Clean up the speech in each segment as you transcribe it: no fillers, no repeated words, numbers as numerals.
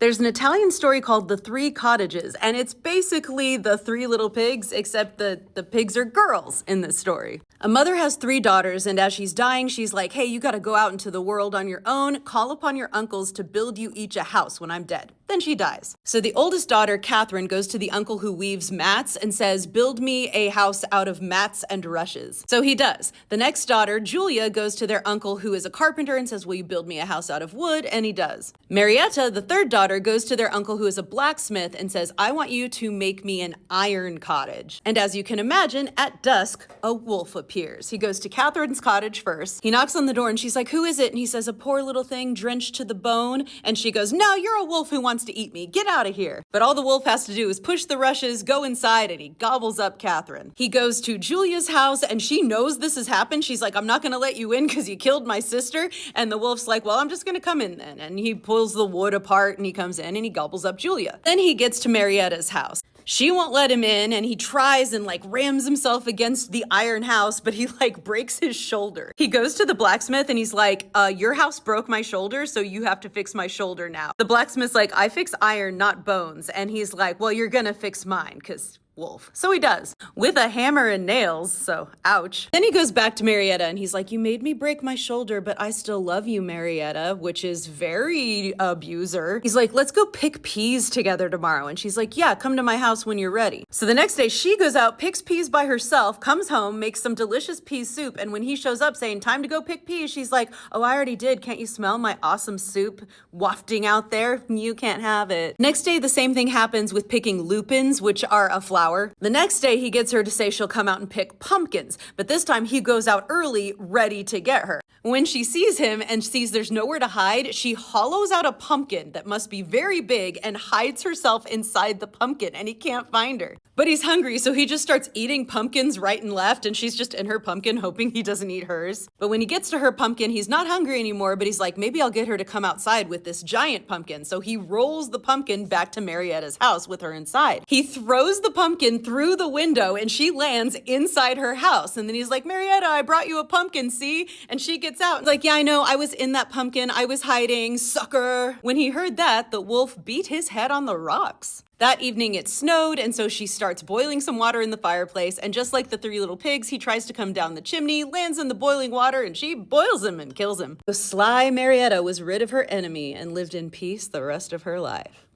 There's an Italian story called The Three Cottages, and it's basically the three little pigs, except the pigs are girls in this story. A mother has 3 daughters, and as she's dying, she's like, hey, you gotta go out into the world on your own, call upon your uncles to build you each a house when I'm dead. Then she dies. So the oldest daughter, Catherine, goes to the uncle who weaves mats and says, build me a house out of mats and rushes. So he does. The next daughter, Julia, goes to their uncle who is a carpenter and says, will you build me a house out of wood? And he does. Marietta, the third daughter, goes to their uncle who is a blacksmith and says, I want you to make me an iron cottage. And as you can imagine, at dusk, a wolf appears. He goes to Catherine's cottage first. He knocks on the door and she's like, who is it? And he says, a poor little thing drenched to the bone. And she goes, no, you're a wolf who wants to eat me. Get out of here. But all the wolf has to do is push the rushes, go inside, and he gobbles up Catherine. He goes to Julia's house and she knows this has happened. She's like, I'm not going to let you in because you killed my sister. And the wolf's like, well, I'm just going to come in then. And he pulls the wood apart and he comes in and he gobbles up Julia. Then he gets to Marietta's house. She won't let him in and he tries and rams himself against the iron house, but he breaks his shoulder. He goes to the blacksmith and he's like, your house broke my shoulder, so you have to fix my shoulder now. The blacksmith's like, I fix iron, not bones. And he's like, well, you're gonna fix mine, because wolf. So he does, with a hammer and nails, so ouch. Then he goes back to Marietta and he's like, you made me break my shoulder, but I still love you, Marietta, which is very abuser. He's like, let's go pick peas together tomorrow. And she's like, yeah, come to my house when you're ready. So the next day she goes out, picks peas by herself, comes home, makes some delicious pea soup. And when he shows up saying, time to go pick peas, she's like, oh, I already did. Can't you smell my awesome soup wafting out there? You can't have it. Next day, the same thing happens with picking lupins, which are a flower. The next day, he gets her to say she'll come out and pick pumpkins, but this time he goes out early, ready to get her. When she sees him and sees there's nowhere to hide, she hollows out a pumpkin that must be very big and hides herself inside the pumpkin, and he can't find her. But he's hungry, so he just starts eating pumpkins right and left, and she's just in her pumpkin hoping he doesn't eat hers. But when he gets to her pumpkin, he's not hungry anymore, but he's like, maybe I'll get her to come outside with this giant pumpkin. So he rolls the pumpkin back to Marietta's house with her inside. He throws the pumpkin through the window and she lands inside her house. And then he's like, Marietta, I brought you a pumpkin, see? And she gets out. Like, yeah, I know, I was in that pumpkin. I was hiding, sucker. When he heard that, the wolf beat his head on the rocks. That evening it snowed, and so she starts boiling some water in the fireplace, and just like the 3 little pigs, he tries to come down the chimney, lands in the boiling water, and she boils him and kills him. The sly Marietta was rid of her enemy and lived in peace the rest of her life.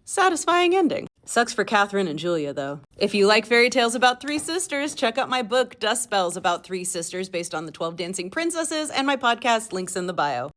Satisfying ending. Sucks for Catherine and Julia, though. If you like fairy tales about 3 sisters, check out my book, Dust Spells, about 3 sisters based on the 12 Dancing Princesses, and my podcast, links in the bio.